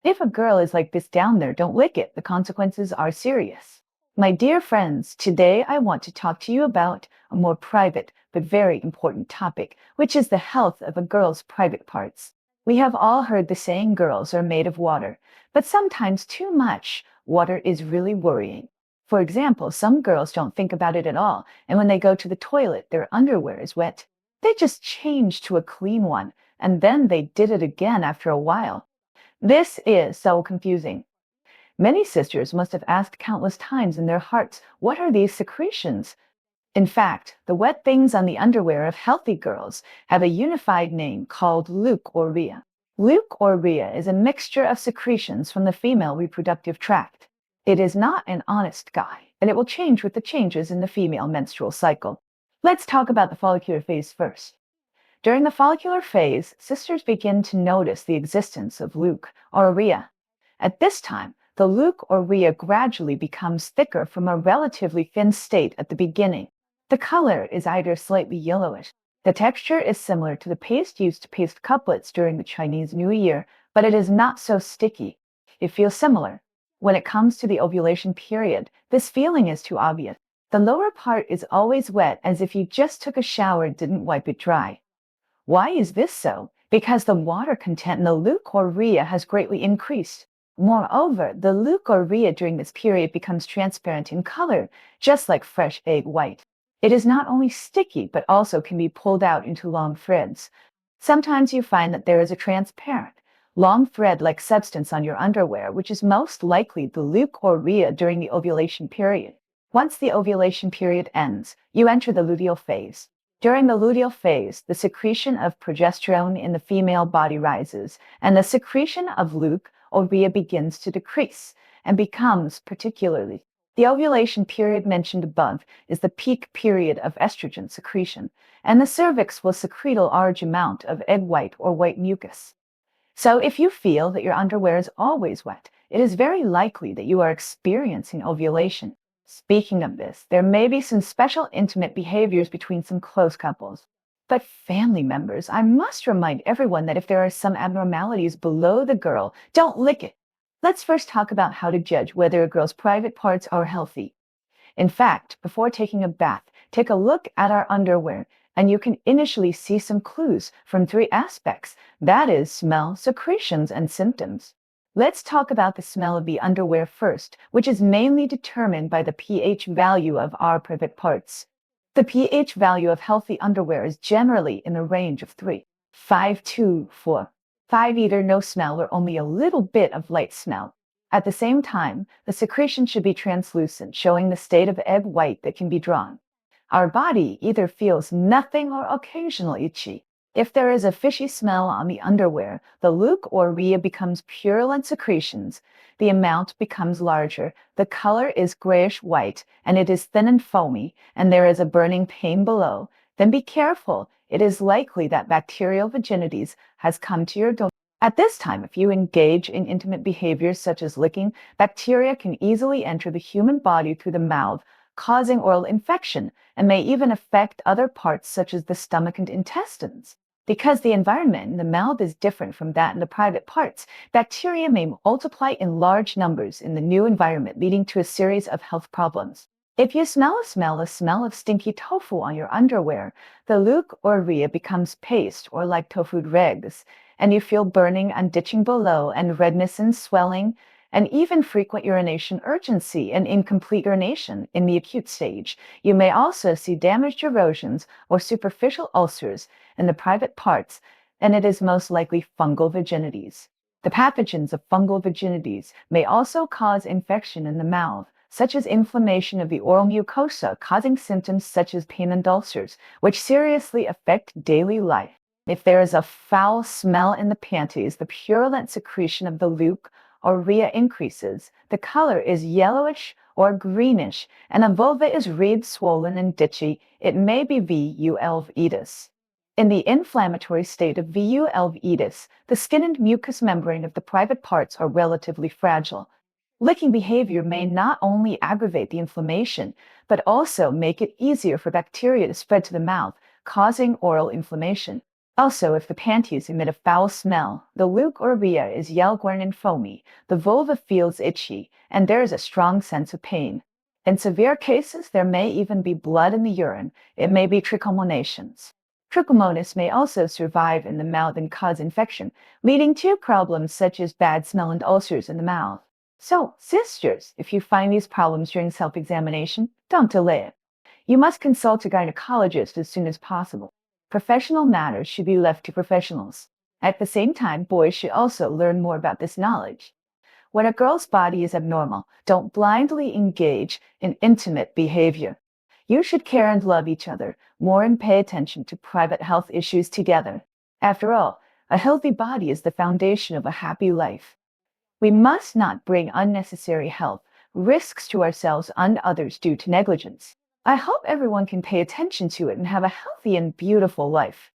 If a girl is like this down there, don't lick it. The consequences are serious. My dear friends, today I want to talk to you about a more private but very important topic, which is the health of a girl's private parts. We have all heard the saying girls are made of water, but sometimes too much water is really worrying. For example, some girls don't think about it at all, and when they go to the toilet, their underwear is wet. They just change to a clean one, and then they did it again after a while. This is so confusing. Many sisters must have asked countless times in their hearts, what are these secretions? In fact, the wet things on the underwear of healthy girls have a unified name called leukorrhea. Leukorrhea is a mixture of secretions from the female reproductive tract. It is not an honest guy, and it will change with the changes in the female menstrual cycle. Let's talk about the follicular phase first. During the follicular phase, sisters begin to notice the existence of leukorrhea. At this time, the leukorrhea gradually becomes thicker from a relatively thin state at the beginning. The color is either slightly yellowish. The texture is similar to the paste used to paste couplets during the Chinese New Year, but it is not so sticky. It feels similar. When it comes to the ovulation period, this feeling is too obvious. The lower part is always wet, as if you just took a shower and didn't wipe it dry. Why is this so? Because the water content in the leukorrhea has greatly increased. Moreover, the leukorrhea during this period becomes transparent in color, just like fresh egg white. It is not only sticky, but also can be pulled out into long threads. Sometimes you find that there is a transparent, long thread-like substance on your underwear, which is most likely the leukorrhea during the ovulation period. Once the ovulation period ends, you enter the luteal phase. During the luteal phase, the secretion of progesterone in the female body rises, and the secretion of leukorrhea begins to decrease and becomes particularly. The ovulation period mentioned above is the peak period of estrogen secretion, and the cervix will secrete a large amount of egg white or white mucus. So if you feel that your underwear is always wet, it is very likely that you are experiencing ovulation. Speaking of this, there may be some special intimate behaviors between some close couples. But family members, I must remind everyone that if there are some abnormalities below the girl, don't lick it. Let's first talk about how to judge whether a girl's private parts are healthy. In fact, before taking a bath, take a look at our underwear, and you can initially see some clues from three aspects, that is, smell, secretions, and symptoms. Let's talk about the smell of the underwear first, which is mainly determined by the pH value of our private parts. The pH value of healthy underwear is generally in the range of 3.5 to 4. 5 either no smell or only a little bit of light smell. At the same time, the secretion should be translucent, showing the state of egg white that can be drawn. Our body either feels nothing or occasionally itchy. If there is a fishy smell on the underwear, the leukorrhea becomes purulent secretions. The amount becomes larger, the color is grayish-white, and it is thin and foamy, and there is a burning pain below. Then be careful. It is likely that bacterial vaginitis has come to your door. At this time, if you engage in intimate behaviors such as licking, bacteria can easily enter the human body through the mouth, causing oral infection, and may even affect other parts such as the stomach and intestines. Because the environment in the mouth is different from that in the private parts, bacteria may multiply in large numbers in the new environment, leading to a series of health problems. If you smell a smell of stinky tofu on your underwear, the leukorrhea becomes paste or like tofu dregs, and you feel burning and ditching below and redness and swelling, and even frequent urination urgency and incomplete urination in the acute stage. You may also see damaged erosions or superficial ulcers in the private parts, and it is most likely fungal vaginities. The pathogens of fungal vaginities may also cause infection in the mouth, such as inflammation of the oral mucosa, causing symptoms such as pain and ulcers, which seriously affect daily life. If there is a foul smell in the panties, the purulent secretion of the leukorrhea increases. The color is yellowish or greenish, and the vulva is red, swollen, and ditchy. It may be vulvitis. In the inflammatory state of vulvitis, the skin and mucous membrane of the private parts are relatively fragile. Licking behavior may not only aggravate the inflammation, but also make it easier for bacteria to spread to the mouth, causing oral inflammation. Also, if the panties emit a foul smell, the leukorrhea is yellow-green and foamy, the vulva feels itchy, and there is a strong sense of pain. In severe cases, there may even be blood in the urine. It may be trichomonations. Trichomonas may also survive in the mouth and cause infection, leading to problems such as bad smell and ulcers in the mouth. So, sisters, if you find these problems during self-examination, don't delay it. You must consult a gynecologist as soon as possible. Professional matters should be left to professionals. At the same time, boys should also learn more about this knowledge. When a girl's body is abnormal, don't blindly engage in intimate behavior. You should care and love each other more and pay attention to private health issues together. After all, a healthy body is the foundation of a happy life. We must not bring unnecessary health risks to ourselves and others due to negligence. I hope everyone can pay attention to it and have a healthy and beautiful life.